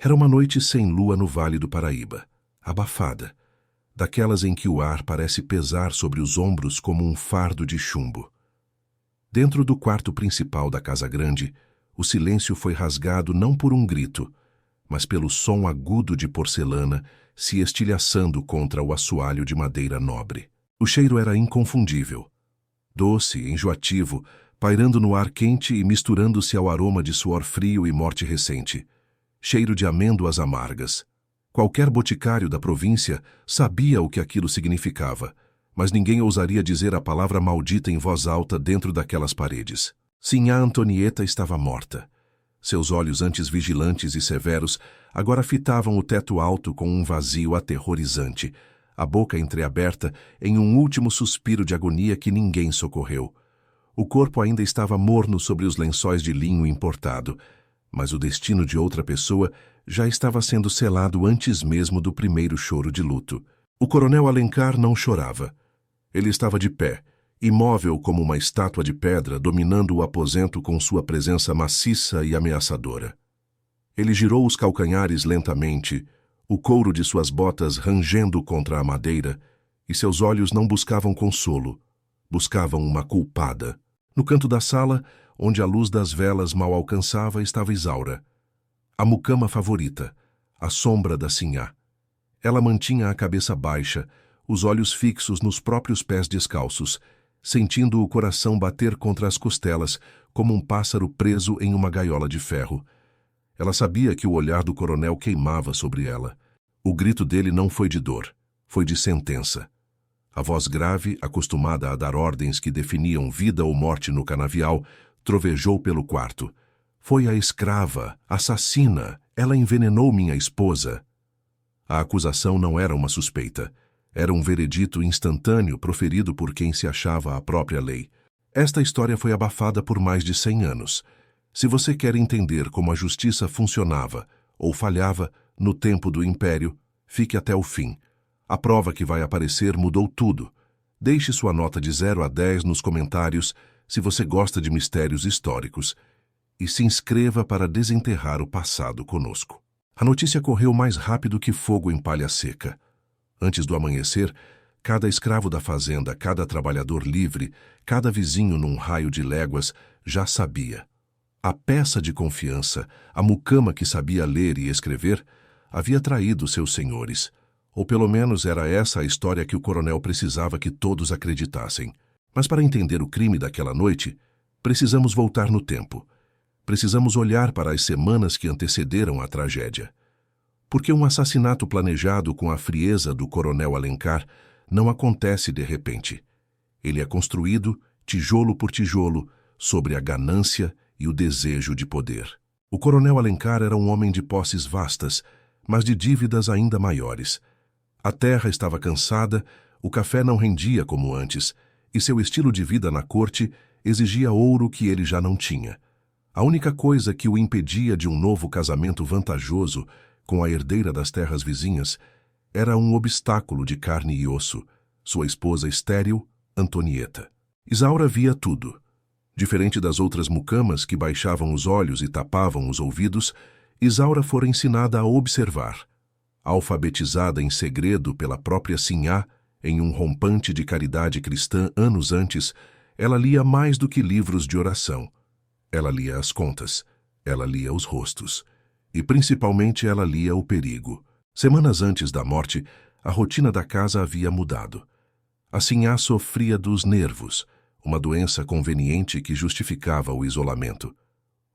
Era uma noite sem lua no Vale do Paraíba, abafada, daquelas em que o ar parece pesar sobre os ombros como um fardo de chumbo. Dentro do quarto principal da casa grande, o silêncio foi rasgado não por um grito, mas pelo som agudo de porcelana se estilhaçando contra o assoalho de madeira nobre. O cheiro era inconfundível, doce, enjoativo, pairando no ar quente e misturando-se ao aroma de suor frio e morte recente. Cheiro de amêndoas amargas. Qualquer boticário da província sabia o que aquilo significava, mas ninguém ousaria dizer a palavra maldita em voz alta dentro daquelas paredes. Sinhá Antonieta estava morta. Seus olhos, antes vigilantes e severos, agora fitavam o teto alto com um vazio aterrorizante, a boca entreaberta em um último suspiro de agonia que ninguém socorreu. O corpo ainda estava morno sobre os lençóis de linho importado, mas o destino de outra pessoa já estava sendo selado antes mesmo do primeiro choro de luto. O coronel Alencar não chorava. Ele estava de pé, imóvel como uma estátua de pedra, dominando o aposento com sua presença maciça e ameaçadora. Ele girou os calcanhares lentamente, o couro de suas botas rangendo contra a madeira, e seus olhos não buscavam consolo, buscavam uma culpada. No canto da sala, onde a luz das velas mal alcançava, estava Isaura, a mucama favorita, a sombra da Sinhá. Ela mantinha a cabeça baixa, os olhos fixos nos próprios pés descalços, sentindo o coração bater contra as costelas como um pássaro preso em uma gaiola de ferro. Ela sabia que o olhar do coronel queimava sobre ela. O grito dele não foi de dor, foi de sentença. A voz grave, acostumada a dar ordens que definiam vida ou morte no canavial, trovejou pelo quarto. Foi a escrava, assassina, ela envenenou minha esposa. A acusação não era uma suspeita. Era um veredito instantâneo proferido por quem se achava a própria lei. Esta história foi abafada por mais de 100 anos. Se você quer entender como a justiça funcionava ou falhava no tempo do Império, fique até o fim. A prova que vai aparecer mudou tudo. Deixe sua nota de 0 a 10 nos comentários se você gosta de mistérios históricos e se inscreva para desenterrar o passado conosco. A notícia correu mais rápido que fogo em palha seca. Antes do amanhecer, cada escravo da fazenda, cada trabalhador livre, cada vizinho num raio de léguas já sabia. A peça de confiança, a mucama que sabia ler e escrever, havia traído seus senhores. Ou pelo menos era essa a história que o coronel precisava que todos acreditassem. Mas para entender o crime daquela noite, precisamos voltar no tempo. Precisamos olhar para as semanas que antecederam a tragédia. Porque um assassinato planejado com a frieza do coronel Alencar não acontece de repente. Ele é construído, tijolo por tijolo, sobre a ganância e o desejo de poder. O coronel Alencar era um homem de posses vastas, mas de dívidas ainda maiores. A terra estava cansada, o café não rendia como antes, e seu estilo de vida na corte exigia ouro que ele já não tinha. A única coisa que o impedia de um novo casamento vantajoso com a herdeira das terras vizinhas era um obstáculo de carne e osso, sua esposa estéril, Antonieta. Isaura via tudo. Diferente das outras mucamas que baixavam os olhos e tapavam os ouvidos, Isaura fora ensinada a observar. Alfabetizada em segredo pela própria Sinhá, em um rompante de caridade cristã anos antes, ela lia mais do que livros de oração. Ela lia as contas, ela lia os rostos, e principalmente ela lia o perigo. Semanas antes da morte, a rotina da casa havia mudado. A Sinhá sofria dos nervos, uma doença conveniente que justificava o isolamento.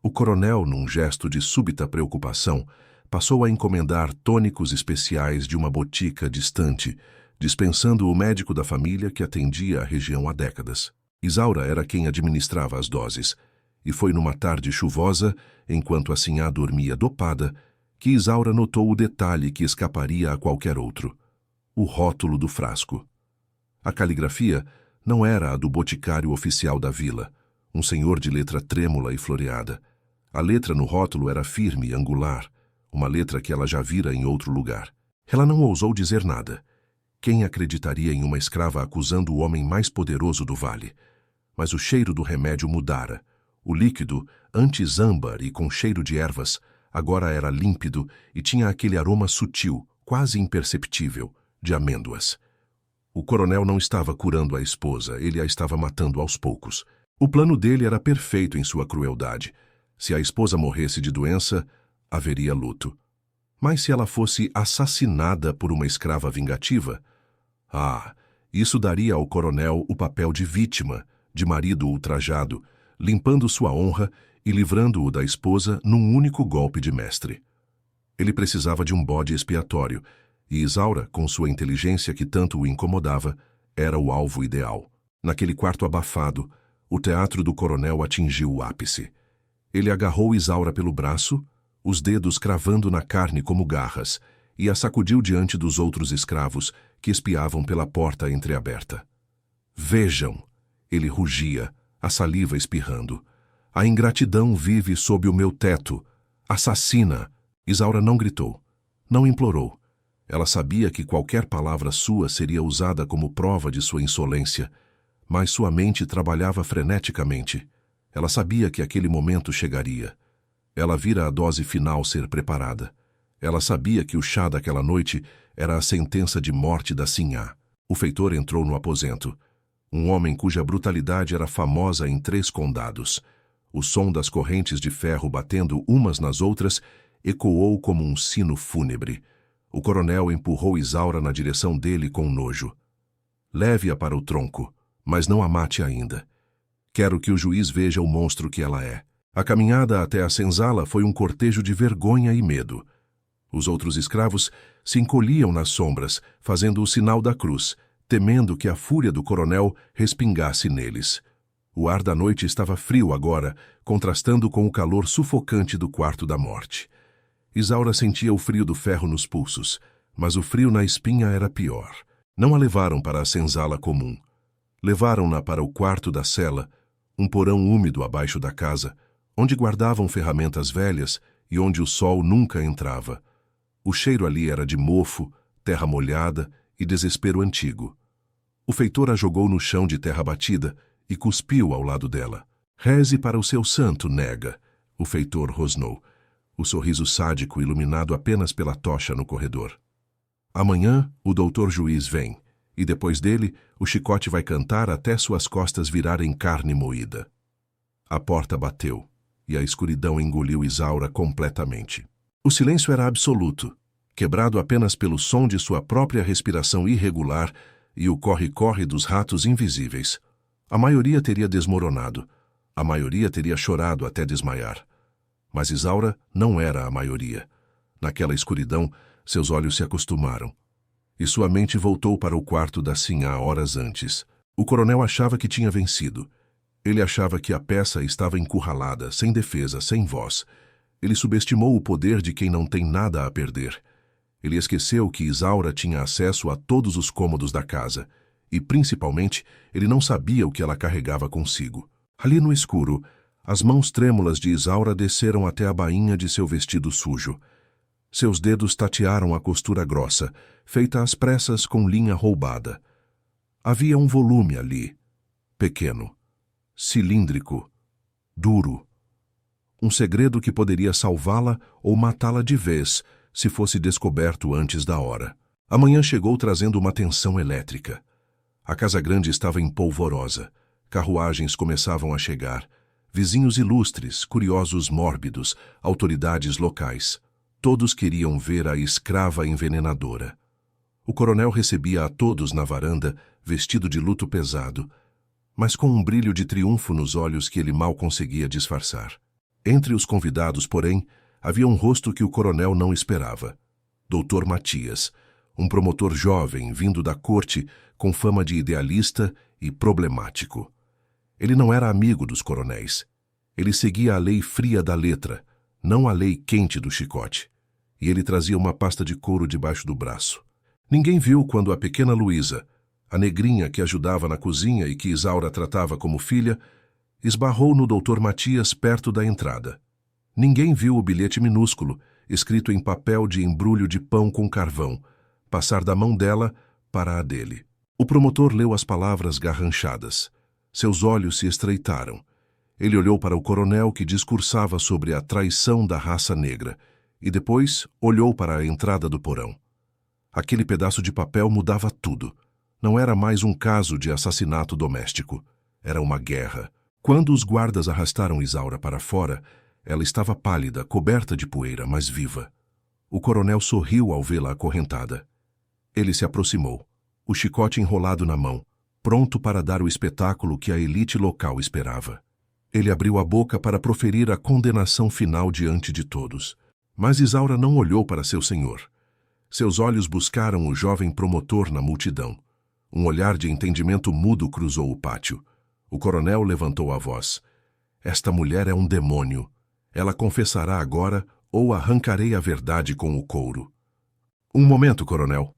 O coronel, num gesto de súbita preocupação, passou a encomendar tônicos especiais de uma botica distante, dispensando o médico da família que atendia a região há décadas. Isaura era quem administrava as doses, e foi numa tarde chuvosa, enquanto a Sinhá dormia dopada, que Isaura notou o detalhe que escaparia a qualquer outro: o rótulo do frasco. A caligrafia não era a do boticário oficial da vila, um senhor de letra trêmula e floreada. A letra no rótulo era firme e angular, uma letra que ela já vira em outro lugar. Ela não ousou dizer nada. Quem acreditaria em uma escrava acusando o homem mais poderoso do vale? Mas o cheiro do remédio mudara. O líquido, antes âmbar e com cheiro de ervas, agora era límpido e tinha aquele aroma sutil, quase imperceptível, de amêndoas. O coronel não estava curando a esposa, ele a estava matando aos poucos. O plano dele era perfeito em sua crueldade. Se a esposa morresse de doença, haveria luto. Mas se ela fosse assassinada por uma escrava vingativa? Isso daria ao coronel o papel de vítima, de marido ultrajado, limpando sua honra e livrando-o da esposa num único golpe de mestre. Ele precisava de um bode expiatório, e Isaura, com sua inteligência que tanto o incomodava, era o alvo ideal. Naquele quarto abafado, o teatro do coronel atingiu o ápice. Ele agarrou Isaura pelo braço, os dedos cravando na carne como garras, e a sacudiu diante dos outros escravos que espiavam pela porta entreaberta. Vejam! Ele rugia, a saliva espirrando. A ingratidão vive sob o meu teto. Assassina! Isaura não gritou, não implorou. Ela sabia que qualquer palavra sua seria usada como prova de sua insolência, mas sua mente trabalhava freneticamente. Ela sabia que aquele momento chegaria. Ela vira a dose final ser preparada. Ela sabia que o chá daquela noite era a sentença de morte da Sinhá. O feitor entrou no aposento. Um homem cuja brutalidade era famosa em 3 condados. O som das correntes de ferro batendo umas nas outras ecoou como um sino fúnebre. O coronel empurrou Isaura na direção dele com nojo. Leve-a para o tronco, mas não a mate ainda. Quero que o juiz veja o monstro que ela é. A caminhada até a senzala foi um cortejo de vergonha e medo. Os outros escravos se encolhiam nas sombras, fazendo o sinal da cruz, temendo que a fúria do coronel respingasse neles. O ar da noite estava frio agora, contrastando com o calor sufocante do quarto da morte. Isaura sentia o frio do ferro nos pulsos, mas o frio na espinha era pior. Não a levaram para a senzala comum. Levaram-na para o quarto da cela, um porão úmido abaixo da casa, onde guardavam ferramentas velhas e onde o sol nunca entrava. O cheiro ali era de mofo, terra molhada e desespero antigo. O feitor a jogou no chão de terra batida e cuspiu ao lado dela. Reze para o seu santo, nega, o feitor rosnou, o sorriso sádico iluminado apenas pela tocha no corredor. Amanhã o doutor juiz vem, e depois dele o chicote vai cantar até suas costas virarem carne moída. A porta bateu, e a escuridão engoliu Isaura completamente. O silêncio era absoluto, quebrado apenas pelo som de sua própria respiração irregular e o corre-corre dos ratos invisíveis. A maioria teria desmoronado, a maioria teria chorado até desmaiar. Mas Isaura não era a maioria. Naquela escuridão, seus olhos se acostumaram. E sua mente voltou para o quarto da Sinhá horas antes. O coronel achava que tinha vencido. Ele achava que a peça estava encurralada, sem defesa, sem voz. Ele subestimou o poder de quem não tem nada a perder. Ele esqueceu que Isaura tinha acesso a todos os cômodos da casa. E, principalmente, ele não sabia o que ela carregava consigo. Ali no escuro, as mãos trêmulas de Isaura desceram até a bainha de seu vestido sujo. Seus dedos tatearam a costura grossa, feita às pressas com linha roubada. Havia um volume ali, pequeno, cilíndrico, duro. Um segredo que poderia salvá-la ou matá-la de vez, se fosse descoberto antes da hora. A manhã chegou trazendo uma tensão elétrica. A casa grande estava empolvorosa. Carruagens começavam a chegar. Vizinhos ilustres, curiosos mórbidos, autoridades locais. Todos queriam ver a escrava envenenadora. O coronel recebia a todos na varanda, vestido de luto pesado, mas com um brilho de triunfo nos olhos que ele mal conseguia disfarçar. Entre os convidados, porém, havia um rosto que o coronel não esperava. Dr. Matias, um promotor jovem vindo da corte com fama de idealista e problemático. Ele não era amigo dos coronéis. Ele seguia a lei fria da letra, não a lei quente do chicote. E ele trazia uma pasta de couro debaixo do braço. Ninguém viu quando a pequena Luísa, a negrinha que ajudava na cozinha e que Isaura tratava como filha, esbarrou no Dr. Matias perto da entrada. Ninguém viu o bilhete minúsculo, escrito em papel de embrulho de pão com carvão, passar da mão dela para a dele. O promotor leu as palavras garranchadas. Seus olhos se estreitaram. Ele olhou para o coronel que discursava sobre a traição da raça negra e depois olhou para a entrada do porão. Aquele pedaço de papel mudava tudo. Não era mais um caso de assassinato doméstico. Era uma guerra. Quando os guardas arrastaram Isaura para fora, ela estava pálida, coberta de poeira, mas viva. O coronel sorriu ao vê-la acorrentada. Ele se aproximou, o chicote enrolado na mão, pronto para dar o espetáculo que a elite local esperava. Ele abriu a boca para proferir a condenação final diante de todos. Mas Isaura não olhou para seu senhor. Seus olhos buscaram o jovem promotor na multidão. Um olhar de entendimento mudo cruzou o pátio. O coronel levantou a voz. Esta mulher é um demônio. Ela confessará agora ou arrancarei a verdade com o couro. Um momento, coronel.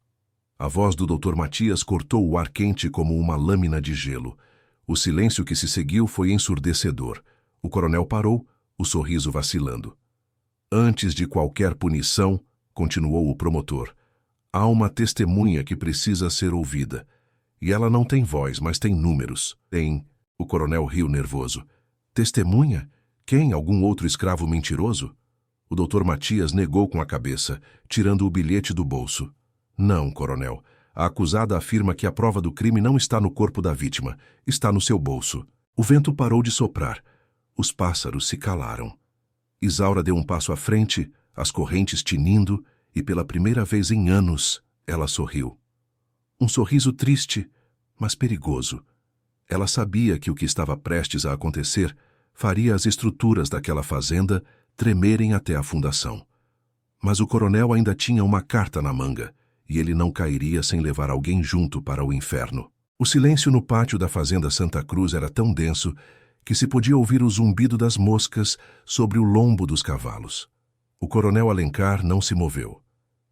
A voz do Dr. Matias cortou o ar quente como uma lâmina de gelo. O silêncio que se seguiu foi ensurdecedor. O coronel parou, o sorriso vacilando. Antes de qualquer punição, continuou o promotor, há uma testemunha que precisa ser ouvida. E ela não tem voz, mas tem números. Tem... O coronel riu nervoso. Testemunha? Quem? Algum outro escravo mentiroso? O Dr. Matias negou com a cabeça, tirando o bilhete do bolso. Não, coronel. A acusada afirma que a prova do crime não está no corpo da vítima, está no seu bolso. O vento parou de soprar. Os pássaros se calaram. Isaura deu um passo à frente, as correntes tinindo, e pela primeira vez em anos, ela sorriu. Um sorriso triste, mas perigoso. Ela sabia que o que estava prestes a acontecer faria as estruturas daquela fazenda tremerem até a fundação. Mas o coronel ainda tinha uma carta na manga, e ele não cairia sem levar alguém junto para o inferno. O silêncio no pátio da fazenda Santa Cruz era tão denso que se podia ouvir o zumbido das moscas sobre o lombo dos cavalos. O coronel Alencar não se moveu.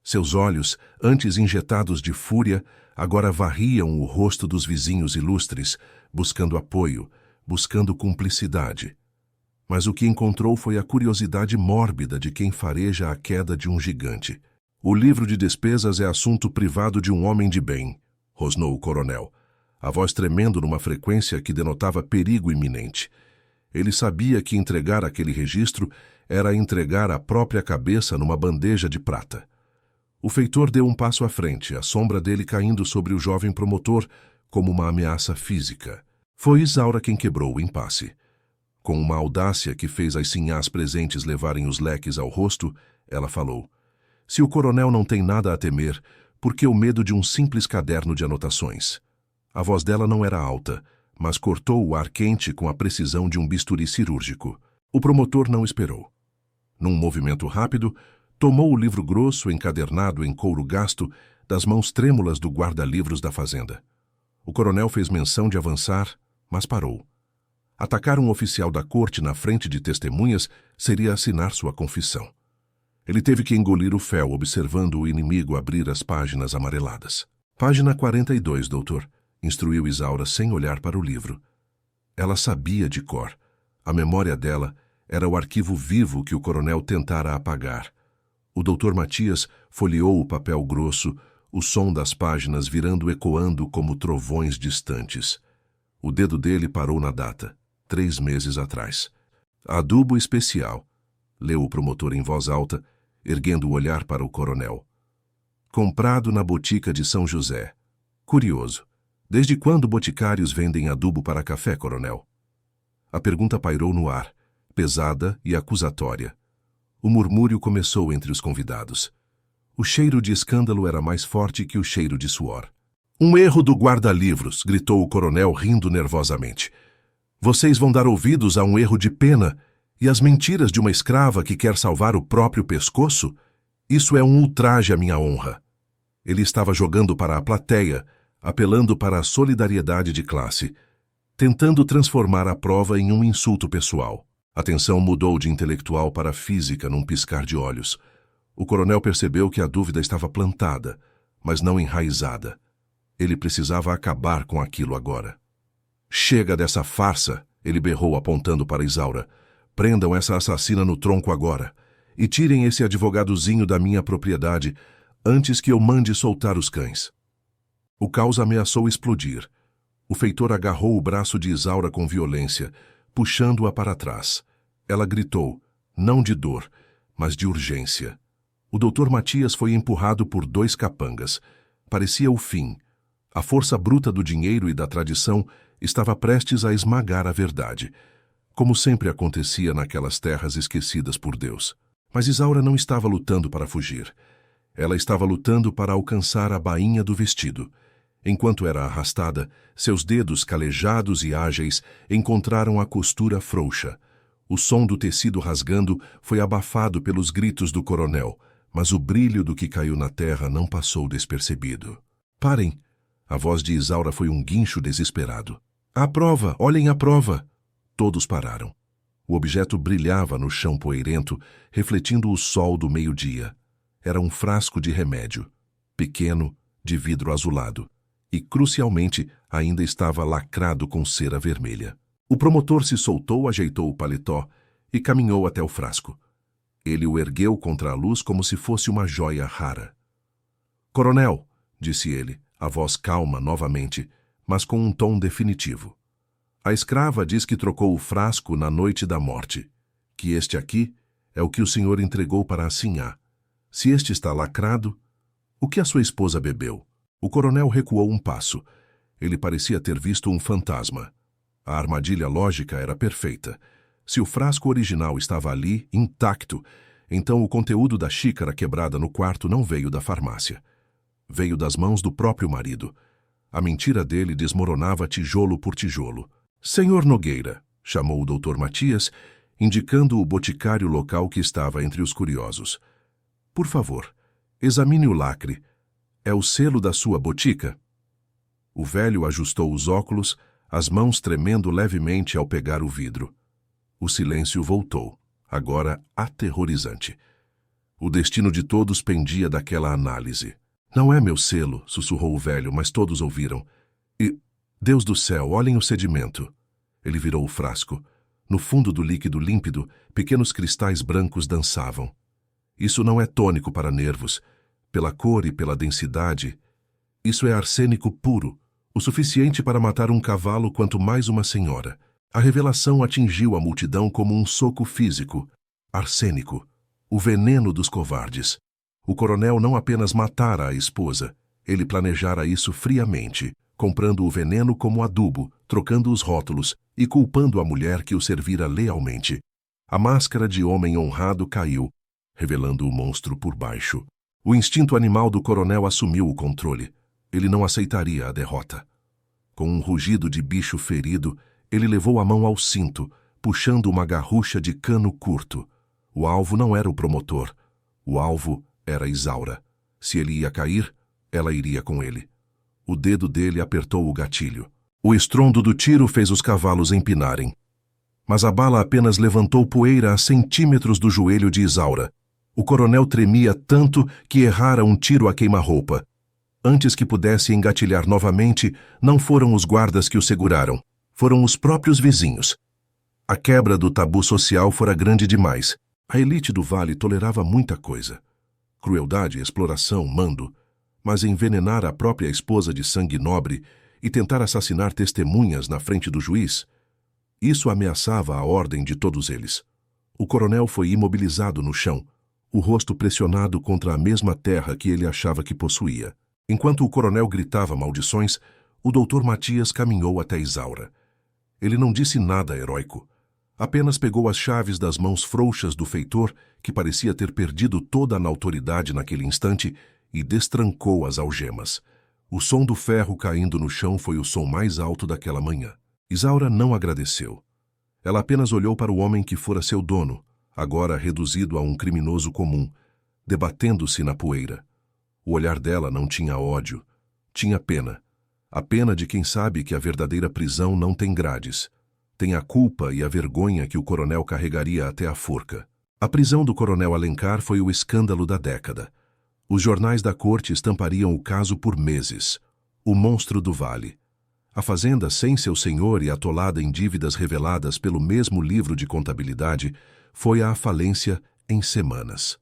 Seus olhos, antes injetados de fúria, agora varriam o rosto dos vizinhos ilustres, buscando apoio, buscando cumplicidade. Mas o que encontrou foi a curiosidade mórbida de quem fareja a queda de um gigante. O livro de despesas é assunto privado de um homem de bem, rosnou o coronel, a voz tremendo numa frequência que denotava perigo iminente. Ele sabia que entregar aquele registro era entregar a própria cabeça numa bandeja de prata. O feitor deu um passo à frente, a sombra dele caindo sobre o jovem promotor como uma ameaça física. Foi Isaura quem quebrou o impasse. Com uma audácia que fez as sinhás presentes levarem os leques ao rosto, ela falou: se o coronel não tem nada a temer, por que o medo de um simples caderno de anotações? A voz dela não era alta, mas cortou o ar quente com a precisão de um bisturi cirúrgico. O promotor não esperou. Num movimento rápido, tomou o livro grosso, encadernado em couro gasto, das mãos trêmulas do guarda-livros da fazenda. O coronel fez menção de avançar, mas parou. Atacar um oficial da corte na frente de testemunhas seria assinar sua confissão. Ele teve que engolir o fel, observando o inimigo abrir as páginas amareladas. Página 42, doutor, instruiu Isaura sem olhar para o livro. Ela sabia de cor. A memória dela era o arquivo vivo que o coronel tentara apagar. O doutor Matias folheou o papel grosso, o som das páginas virando ecoando como trovões distantes. O dedo dele parou na data, 3 meses atrás. Adubo especial, leu o promotor em voz alta, erguendo o olhar para o coronel. Comprado na botica de São José. Curioso. Desde quando boticários vendem adubo para café, coronel? A pergunta pairou no ar, pesada e acusatória. O murmúrio começou entre os convidados. O cheiro de escândalo era mais forte que o cheiro de suor. Um erro do guarda-livros, gritou o coronel rindo nervosamente. Vocês vão dar ouvidos a um erro de pena e às mentiras de uma escrava que quer salvar o próprio pescoço? Isso é um ultraje à minha honra. Ele estava jogando para a plateia, apelando para a solidariedade de classe, tentando transformar a prova em um insulto pessoal. A tensão mudou de intelectual para física num piscar de olhos. O coronel percebeu que a dúvida estava plantada, mas não enraizada. Ele precisava acabar com aquilo agora. Chega dessa farsa, ele berrou apontando para Isaura. Prendam essa assassina no tronco agora e tirem esse advogadozinho da minha propriedade antes que eu mande soltar os cães. O caos ameaçou explodir. O feitor agarrou o braço de Isaura com violência, puxando-a para trás. Ela gritou, não de dor, mas de urgência. O Dr. Matias foi empurrado por 2 capangas. Parecia o fim. A força bruta do dinheiro e da tradição estava prestes a esmagar a verdade, como sempre acontecia naquelas terras esquecidas por Deus. Mas Isaura não estava lutando para fugir. Ela estava lutando para alcançar a bainha do vestido. Enquanto era arrastada, seus dedos calejados e ágeis encontraram a costura frouxa. O som do tecido rasgando foi abafado pelos gritos do coronel, mas o brilho do que caiu na terra não passou despercebido. Parem! A voz de Isaura foi um guincho desesperado. À prova! Olhem a prova! Todos pararam. O objeto brilhava no chão poeirento, refletindo o sol do meio-dia. Era um frasco de remédio, pequeno, de vidro azulado, e, crucialmente, ainda estava lacrado com cera vermelha. O promotor se soltou, ajeitou o paletó e caminhou até o frasco. Ele o ergueu contra a luz como se fosse uma joia rara. Coronel, disse ele, a voz calma novamente, mas com um tom definitivo. A escrava diz que trocou o frasco na noite da morte, que este aqui é o que o senhor entregou para a sinhá. Se este está lacrado, o que a sua esposa bebeu? O coronel recuou um passo. Ele parecia ter visto um fantasma. A armadilha lógica era perfeita. Se o frasco original estava ali, intacto, então o conteúdo da xícara quebrada no quarto não veio da farmácia. Veio das mãos do próprio marido. A mentira dele desmoronava tijolo por tijolo. Senhor Nogueira, chamou o Dr. Matias, indicando o boticário local que estava entre os curiosos. Por favor, examine o lacre. É o selo da sua botica? O velho ajustou os óculos, as mãos tremendo levemente ao pegar o vidro. O silêncio voltou, agora aterrorizante. O destino de todos pendia daquela análise. Não é meu selo, sussurrou o velho, mas todos ouviram. E, Deus do céu, olhem o sedimento. Ele virou o frasco. No fundo do líquido límpido, pequenos cristais brancos dançavam. Isso não é tônico para nervos. Pela cor e pela densidade, isso é arsênico puro, o suficiente para matar um cavalo quanto mais uma senhora. A revelação atingiu a multidão como um soco físico. Arsênico, o veneno dos covardes. O coronel não apenas matara a esposa, ele planejara isso friamente, comprando o veneno como adubo, trocando os rótulos e culpando a mulher que o servira lealmente. A máscara de homem honrado caiu, revelando o monstro por baixo. O instinto animal do coronel assumiu o controle. Ele não aceitaria a derrota. Com um rugido de bicho ferido, ele levou a mão ao cinto, puxando uma garrucha de cano curto. O alvo não era o promotor. O alvo era Isaura. Se ele ia cair, ela iria com ele. O dedo dele apertou o gatilho. O estrondo do tiro fez os cavalos empinarem. Mas a bala apenas levantou poeira a centímetros do joelho de Isaura. O coronel tremia tanto que errara um tiro a queima-roupa. Antes que pudesse engatilhar novamente, não foram os guardas que o seguraram. Foram os próprios vizinhos. A quebra do tabu social fora grande demais. A elite do vale tolerava muita coisa. Crueldade, exploração, mando. Mas envenenar a própria esposa de sangue nobre e tentar assassinar testemunhas na frente do juiz, isso ameaçava a ordem de todos eles. O coronel foi imobilizado no chão, o rosto pressionado contra a mesma terra que ele achava que possuía. Enquanto o coronel gritava maldições, o Dr. Matias caminhou até Isaura. Ele não disse nada heróico. Apenas pegou as chaves das mãos frouxas do feitor, que parecia ter perdido toda a autoridade naquele instante, e destrancou as algemas. O som do ferro caindo no chão foi o som mais alto daquela manhã. Isaura não agradeceu. Ela apenas olhou para o homem que fora seu dono, agora reduzido a um criminoso comum, debatendo-se na poeira. O olhar dela não tinha ódio, tinha pena. A pena de quem sabe que a verdadeira prisão não tem grades. Tem a culpa e a vergonha que o coronel carregaria até a forca. A prisão do coronel Alencar foi o escândalo da década. Os jornais da corte estampariam o caso por meses. O monstro do vale. A fazenda sem seu senhor e atolada em dívidas reveladas pelo mesmo livro de contabilidade foi à falência em semanas.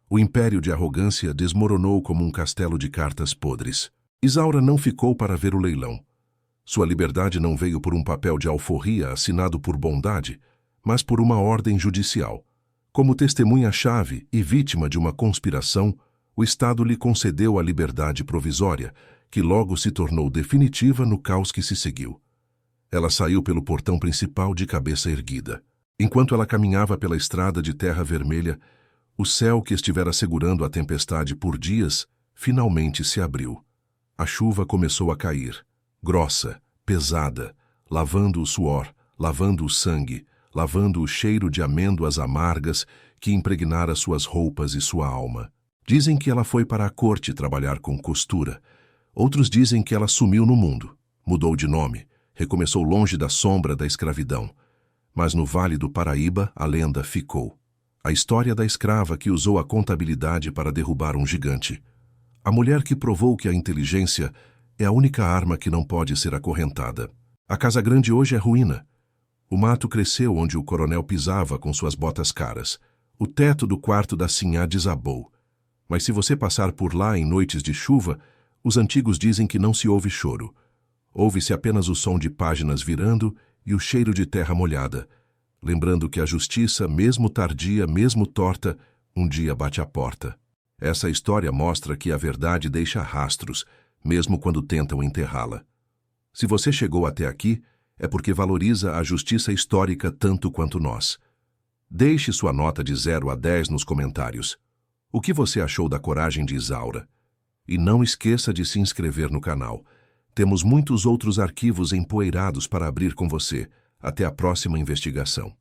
O império de arrogância desmoronou como um castelo de cartas podres. Isaura não ficou para ver o leilão. Sua liberdade não veio por um papel de alforria assinado por bondade, mas por uma ordem judicial. Como testemunha-chave e vítima de uma conspiração, o Estado lhe concedeu a liberdade provisória, que logo se tornou definitiva no caos que se seguiu. Ela saiu pelo portão principal de cabeça erguida. Enquanto ela caminhava pela estrada de terra vermelha, o céu que estivera segurando a tempestade por dias finalmente se abriu. A chuva começou a cair, grossa, pesada, lavando o suor, lavando o sangue, lavando o cheiro de amêndoas amargas que impregnara suas roupas e sua alma. Dizem que ela foi para a corte trabalhar com costura. Outros dizem que ela sumiu no mundo, mudou de nome, recomeçou longe da sombra da escravidão. Mas no Vale do Paraíba a lenda ficou. A história da escrava que usou a contabilidade para derrubar um gigante. A mulher que provou que a inteligência é a única arma que não pode ser acorrentada. A Casa Grande hoje é ruína. O mato cresceu onde o coronel pisava com suas botas caras. O teto do quarto da sinhá desabou. Mas se você passar por lá em noites de chuva, os antigos dizem que não se ouve choro. Ouve-se apenas o som de páginas virando e o cheiro de terra molhada, lembrando que a justiça, mesmo tardia, mesmo torta, um dia bate à porta. Essa história mostra que a verdade deixa rastros, mesmo quando tentam enterrá-la. Se você chegou até aqui, é porque valoriza a justiça histórica tanto quanto nós. Deixe sua nota de 0 a 10 nos comentários. O que você achou da coragem de Isaura? E não esqueça de se inscrever no canal. Temos muitos outros arquivos empoeirados para abrir com você. Até a próxima investigação.